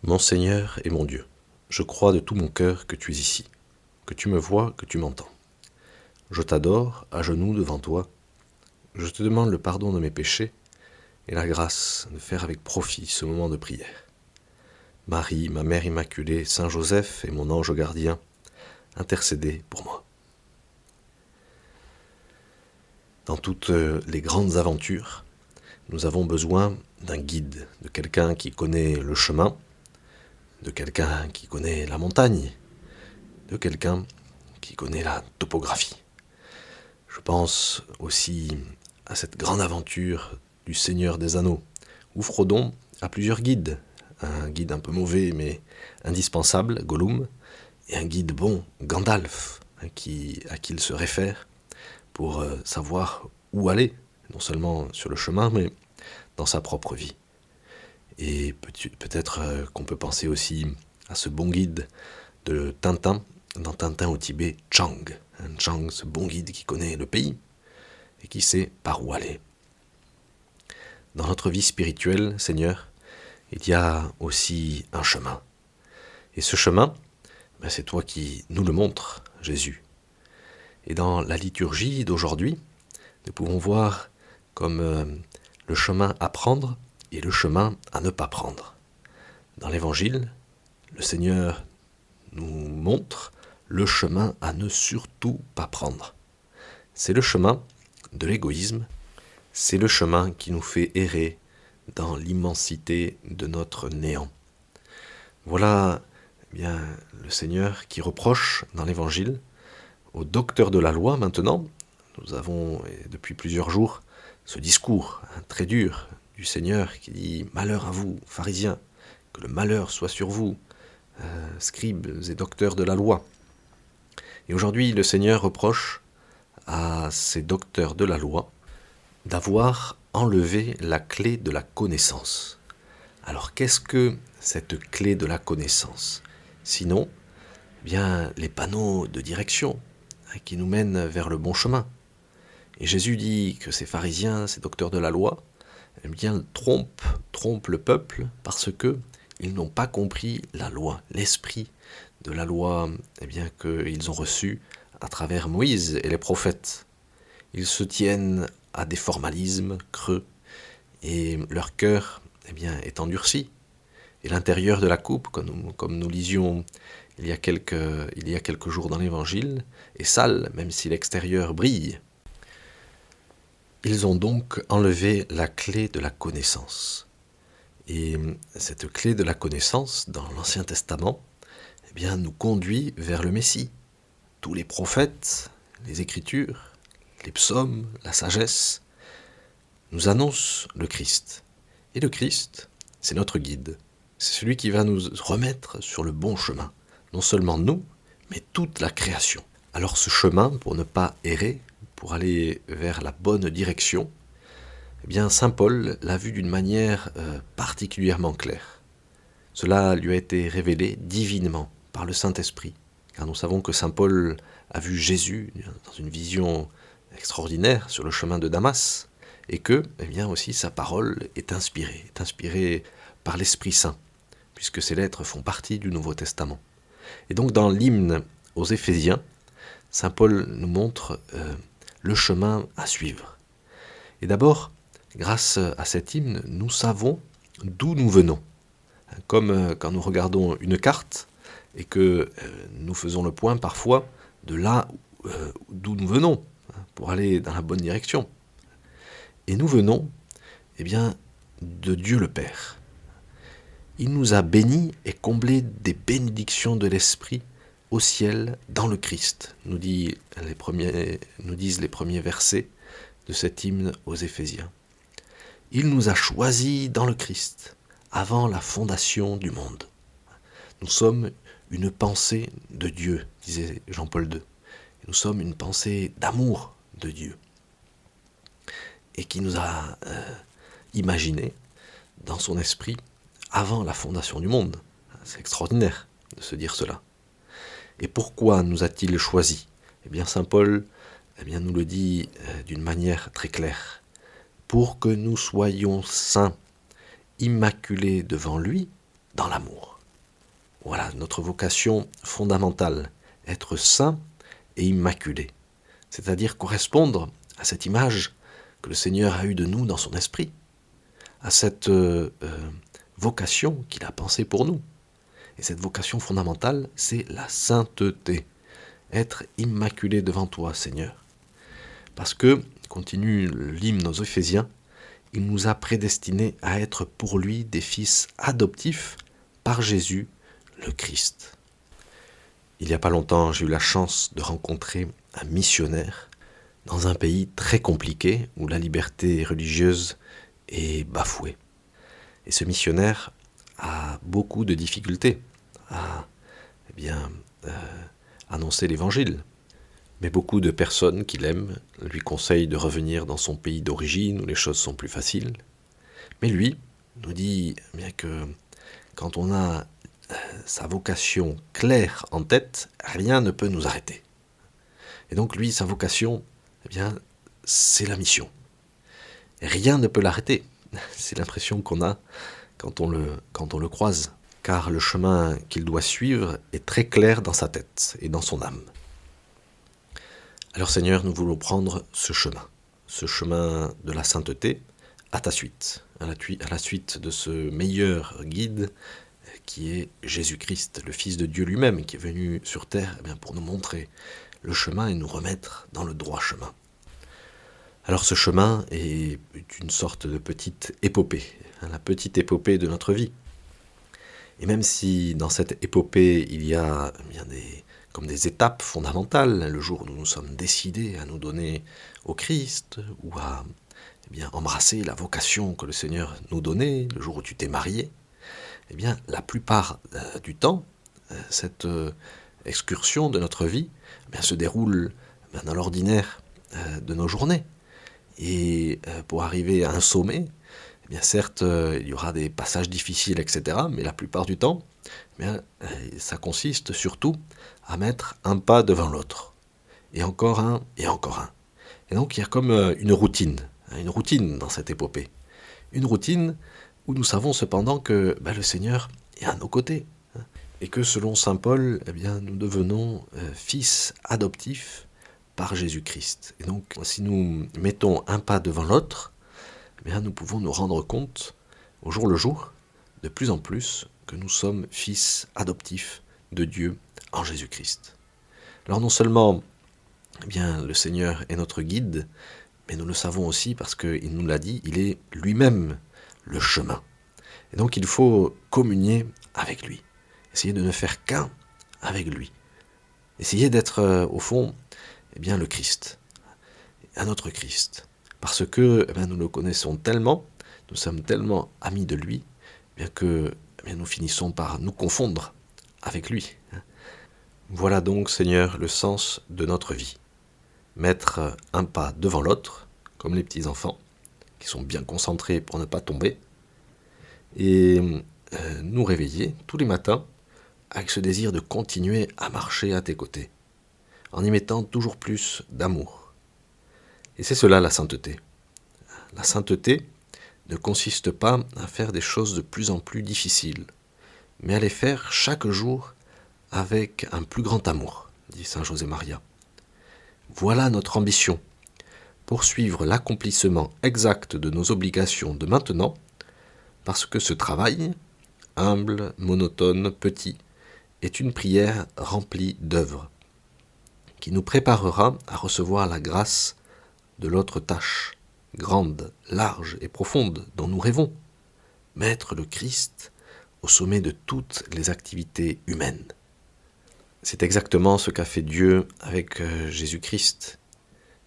Mon Seigneur et mon Dieu, je crois de tout mon cœur que tu es ici, que tu me vois, que tu m'entends. Je t'adore, à genoux devant toi. Je te demande le pardon de mes péchés et la grâce de faire avec profit ce moment de prière. Marie, ma Mère Immaculée, Saint Joseph et mon ange gardien, intercédez pour moi. Dans toutes les grandes aventures, nous avons besoin d'un guide, de quelqu'un qui connaît le chemin, de quelqu'un qui connaît la montagne, de quelqu'un qui connaît la topographie. Je pense aussi à cette grande aventure du Seigneur des Anneaux, où Frodon a plusieurs guides. Un guide un peu mauvais mais indispensable, Gollum, et un guide bon, Gandalf, à qui il se réfère pour savoir où aller, non seulement sur le chemin, mais dans sa propre vie. Et peut-être qu'on peut penser aussi à ce bon guide de Tintin, dans Tintin au Tibet, Chang. Chang, ce bon guide qui connaît le pays et qui sait par où aller. Dans notre vie spirituelle, Seigneur, il y a aussi un chemin. Et ce chemin, c'est toi qui nous le montres, Jésus. Et dans la liturgie d'aujourd'hui, nous pouvons voir comme le chemin à prendre et le chemin à ne pas prendre. Dans l'Évangile, le Seigneur nous montre le chemin à ne surtout pas prendre. C'est le chemin de l'égoïsme, c'est le chemin qui nous fait errer dans l'immensité de notre néant. Voilà bien le Seigneur qui reproche dans l'Évangile aux docteurs de la loi maintenant. Nous avons depuis plusieurs jours ce discours très dur du Seigneur qui dit « Malheur à vous, pharisiens, que le malheur soit sur vous, scribes et docteurs de la loi ». Et aujourd'hui, le Seigneur reproche à ces docteurs de la loi d'avoir enlevé la clé de la connaissance. Alors qu'est-ce que cette clé de la connaissance? Sinon, bien les panneaux de direction qui nous mènent vers le bon chemin. Et Jésus dit que ces pharisiens, ces docteurs de la loi, eh bien trompent le peuple parce que ils n'ont pas compris la loi, l'esprit de la loi bien qu'ils ont reçu à travers Moïse et les prophètes. Ils se tiennent à des formalismes creux et leur cœur est endurci. Et l'intérieur de la coupe, comme nous lisions il y a quelques jours dans l'Évangile, est sale, même si l'extérieur brille. Ils ont donc enlevé la clé de la connaissance. Et cette clé de la connaissance, dans l'Ancien Testament, nous conduit vers le Messie. Tous les prophètes, les Écritures, les psaumes, la sagesse, nous annoncent le Christ. Et le Christ, c'est notre guide. C'est celui qui va nous remettre sur le bon chemin. Non seulement nous, mais toute la création. Alors ce chemin, pour ne pas errer, pour aller vers la bonne direction, saint Paul l'a vu d'une manière particulièrement claire. Cela lui a été révélé divinement par le Saint-Esprit, car nous savons que saint Paul a vu Jésus dans une vision extraordinaire sur le chemin de Damas, et que aussi sa parole est inspirée par l'Esprit Saint, puisque ces lettres font partie du Nouveau Testament. Et donc dans l'hymne aux Éphésiens, saint Paul nous montre le chemin à suivre. Et d'abord, grâce à cet hymne, nous savons d'où nous venons. Comme quand nous regardons une carte et que nous faisons le point parfois de là d'où nous venons pour aller dans la bonne direction. Et nous venons de Dieu le Père. Il nous a bénis et comblés des bénédictions de l'Esprit au ciel dans le Christ, nous disent les premiers versets de cet hymne aux Éphésiens. Il nous a choisis dans le Christ, avant la fondation du monde. Nous sommes une pensée de Dieu, disait Jean-Paul II. Nous sommes une pensée d'amour de Dieu. Et qui nous a imaginé dans son esprit avant la fondation du monde. C'est extraordinaire de se dire cela. Et pourquoi nous a-t-il choisis? Saint Paul nous le dit d'une manière très claire. Pour que nous soyons saints, immaculés devant lui, dans l'amour. Voilà notre vocation fondamentale, être saint et immaculé, c'est-à-dire correspondre à cette image que le Seigneur a eue de nous dans son esprit, à cette vocation qu'il a pensée pour nous. Et cette vocation fondamentale, c'est la sainteté, être immaculé devant toi, Seigneur. Parce que, continue l'hymne aux Éphésiens, il nous a prédestinés à être pour lui des fils adoptifs par Jésus, le Christ. Il n'y a pas longtemps, j'ai eu la chance de rencontrer un missionnaire dans un pays très compliqué où la liberté religieuse est bafouée. Et ce missionnaire a beaucoup de difficultés à annoncer l'évangile. Mais beaucoup de personnes qui l'aiment lui conseillent de revenir dans son pays d'origine où les choses sont plus faciles. Mais lui nous dit bien que quand on a sa vocation claire en tête, rien ne peut nous arrêter. Et donc lui, sa vocation, c'est la mission. Rien ne peut l'arrêter. C'est l'impression qu'on a quand on le croise, car le chemin qu'il doit suivre est très clair dans sa tête et dans son âme. Alors Seigneur, nous voulons prendre ce chemin de la sainteté, à ta suite, à la suite de ce meilleur guide qui est Jésus-Christ, le Fils de Dieu lui-même, qui est venu sur terre pour nous montrer le chemin et nous remettre dans le droit chemin. Alors ce chemin est une sorte de petite épopée, la petite épopée de notre vie. Et même si dans cette épopée il y a comme des étapes fondamentales, le jour où nous nous sommes décidés à nous donner au Christ, ou à embrasser la vocation que le Seigneur nous donnait, le jour où tu t'es marié, la plupart du temps, cette excursion de notre vie se déroule dans l'ordinaire de nos journées. Et pour arriver à un sommet, certes, il y aura des passages difficiles, etc., mais la plupart du temps, ça consiste surtout à mettre un pas devant l'autre, et encore un, et encore un. Et donc il y a comme une routine dans cette épopée. Une routine où nous savons cependant que le Seigneur est à nos côtés, et que selon saint Paul, nous devenons fils adoptifs par Jésus-Christ. Et donc si nous mettons un pas devant l'autre, nous pouvons nous rendre compte au jour le jour, de plus en plus, que nous sommes fils adoptifs de Dieu en Jésus-Christ. Alors non seulement le Seigneur est notre guide, mais nous le savons aussi parce qu'il nous l'a dit, il est lui-même le chemin. Et donc il faut communier avec lui, essayer de ne faire qu'un avec lui, essayer d'être au fond le Christ, un autre Christ, parce que nous le connaissons tellement, nous sommes tellement amis de lui, que nous finissons par nous confondre avec lui. Voilà donc, Seigneur, le sens de notre vie. Mettre un pas devant l'autre, comme les petits enfants, qui sont bien concentrés pour ne pas tomber, et nous réveiller tous les matins avec ce désir de continuer à marcher à tes côtés, en y mettant toujours plus d'amour. Et c'est cela la sainteté. La sainteté ne consiste pas à faire des choses de plus en plus difficiles, mais à les faire chaque jour avec un plus grand amour, dit saint José Maria. Voilà notre ambition, poursuivre l'accomplissement exact de nos obligations de maintenant, parce que ce travail, humble, monotone, petit, est une prière remplie d'œuvres, qui nous préparera à recevoir la grâce de l'autre tâche, grande, large et profonde, dont nous rêvons, mettre le Christ au sommet de toutes les activités humaines. C'est exactement ce qu'a fait Dieu avec Jésus-Christ,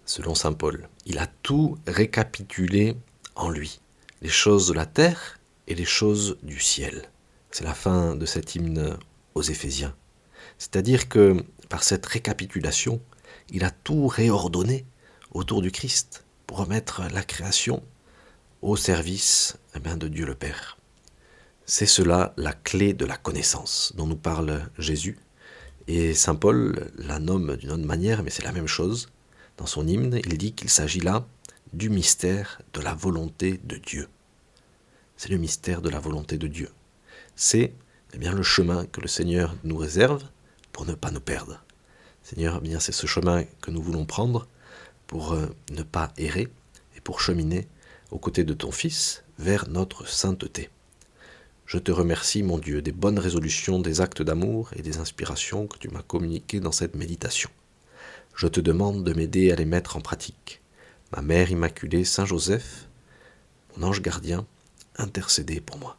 selon saint Paul. Il a tout récapitulé en lui, les choses de la terre et les choses du ciel. C'est la fin de cet hymne aux Éphésiens. C'est-à-dire que par cette récapitulation, il a tout réordonné autour du Christ pour remettre la création au service de Dieu le Père. C'est cela la clé de la connaissance dont nous parle Jésus. Et saint Paul la nomme d'une autre manière, mais c'est la même chose. Dans son hymne, il dit qu'il s'agit là du mystère de la volonté de Dieu. C'est le mystère de la volonté de Dieu. c'est bien le chemin que le Seigneur nous réserve pour ne pas nous perdre. Seigneur, bien c'est ce chemin que nous voulons prendre pour ne pas errer et pour cheminer aux côtés de ton Fils vers notre sainteté. Je te remercie, mon Dieu, des bonnes résolutions, des actes d'amour et des inspirations que tu m'as communiquées dans cette méditation. Je te demande de m'aider à les mettre en pratique. Ma Mère Immaculée, Saint Joseph, mon ange gardien, intercédez pour moi.